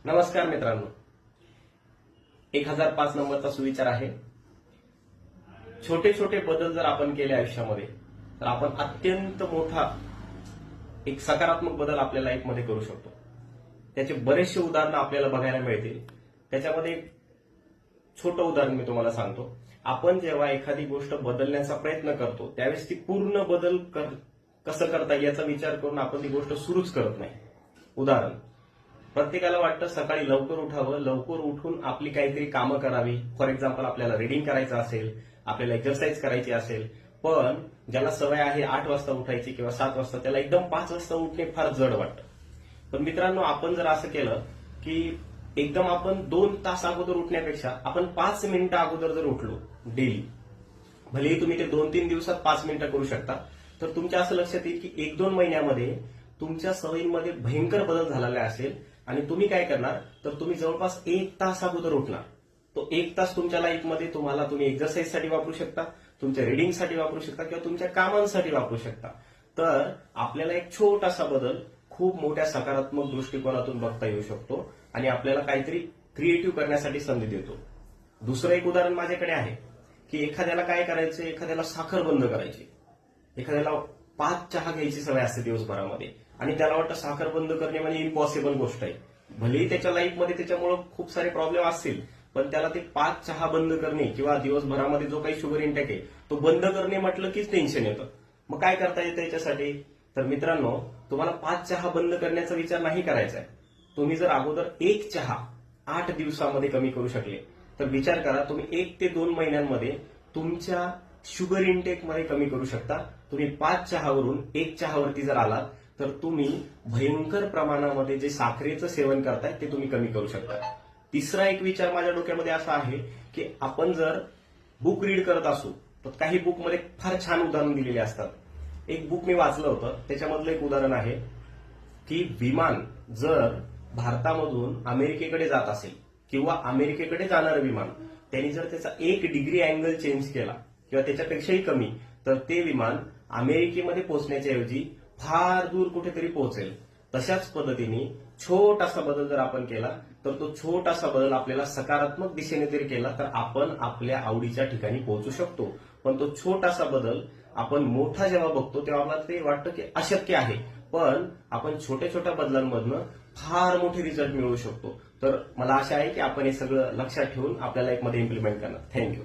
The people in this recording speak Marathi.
नमस्कार मित्रांनो, 1005 नंबरचा सुविचार आहे. छोटे छोटे बदल जर आपण केले आयुष्यामध्ये तर आपण अत्यंत मोठा एक सकारात्मक बदल आपल्या लाईफमध्ये करू शकतो. त्याचे बरेचसे उदाहरणं आपल्याला बघायला मिळतील. त्याच्यामध्ये एक छोटं उदाहरण मी तुम्हाला सांगतो. आपण जेव्हा एखादी गोष्ट बदलण्याचा प्रयत्न करतो त्यावेळेस ती पूर्ण बदल कसं करता येईल याचा विचार करून आपण ती गोष्ट सुरूच करत नाही. उदाहरण, प्रत्येकाला वाटतं सकाळी लवकर उठावं, लवकर उठून आपली काहीतरी कामं करावी. फॉर एक्झाम्पल, आपल्याला रिडिंग करायचं असेल, आपल्याला एक्सरसाइज करायची असेल, पण ज्याला सवय आहे 8 वाजता उठायची किंवा 7 वाजता, त्याला एकदम 5 वाजता उठणे फार जड वाटतं. पण मित्रांनो, आपण जर असं केलं की एकदम आपण 2 तास अगोदर उठण्यापेक्षा आपण 5 मिनिटं अगोदर जर उठलो डेली, भलेही तुम्ही ते 2-3 दिवसात 5 मिनिटं करू शकता, तर तुमच्या असं लक्षात येईल की 1-2 महिन्यामध्ये तुमच्या सवयींमध्ये भयंकर बदल झालेला असेल. आणि तुम्ही काय करणार, तर तुम्ही जवळपास 1 तास अगोदर उठणार. तो 1 तास तुमच्या लाईफमध्ये तुम्ही एक्सरसाइजसाठी वापरू शकता, तुमच्या रिडिंगसाठी वापरू शकता किंवा तुमच्या कामांसाठी वापरू शकता. तर आपल्याला एक छोटासा बदल खूप मोठ्या सकारात्मक दृष्टिकोनातून बघता येऊ शकतो आणि आपल्याला काहीतरी क्रिएटिव्ह करण्यासाठी संधी देतो. दुसरं एक उदाहरण माझ्याकडे आहे की एखाद्याला काय करायचं, एखाद्याला साखर बंद करायची, एखाद्याला 5 चहा घ्यायची सवय असते दिवसभरामध्ये आणि त्याला वाटतं साखर बंद करणे म्हणजे इम्पॉसिबल गोष्ट आहे. भलेही त्याच्या लाईफमध्ये त्याच्यामुळे खूप सारे प्रॉब्लेम असतील, पण त्याला ते 5 चहा बंद करणे किंवा दिवसभरामध्ये जो काही शुगर इंटेक आहे तो बंद करणे म्हटलं कीच टेन्शन येतं. मग काय करता येतं याच्यासाठी? तर मित्रांनो, तुम्हाला 5 चहा बंद करण्याचा विचार नाही करायचा आहे. तुम्ही जर अगोदर 1 चहा 8 दिवसामध्ये कमी करू शकले तर विचार करा, तुम्ही 1 ते 2 महिन्यांमध्ये तुमच्या शुगर इंटेकमध्ये कमी करू शकता. तुम्ही 5 चहावरून 1 चहावरती जर आलात तर तुम्ही भयंकर प्रमाणामध्ये जे साखरेचं सेवन करताय ते तुम्ही कमी करू शकता. तिसरा एक विचार माझ्या डोक्यामध्ये असा आहे की आपण जर बुक रीड करत असू तर काही बुकमध्ये फार छान उदाहरण दिलेले असतात. एक बुक मी वाचलं होतं, त्याच्यामधलं एक उदाहरण आहे की विमान जर भारतामधून अमेरिकेकडे जात असेल किंवा अमेरिकेकडे जाणारं विमान, त्यांनी जर त्याचा 1 डिग्री अँगल चेंज केला किंवा त्याच्यापेक्षाही कमी, तर ते विमान अमेरिकेमध्ये पोहोचण्याच्या ऐवजी फार दूर कुठेतरी पोहोचेल. तशाच पद्धतीने छोटासा बदल जर आपण केला तर तो छोटासा बदल आपल्याला सकारात्मक दिशेने जरी केला तर आपण आपल्या आवडीच्या ठिकाणी पोहोचू शकतो. पण तो छोटासा बदल आपण मोठा जेव्हा बघतो तेव्हा आपल्याला ते वाटतं की अशक्य आहे, पण आपण छोट्या छोट्या बदलांमधनं फार मोठे रिझल्ट मिळवू शकतो. तर मला आशा आहे की आपण हे सगळं लक्षात ठेवून आपल्या लाईफमध्ये इम्प्लिमेंट करणार. थँक्यू.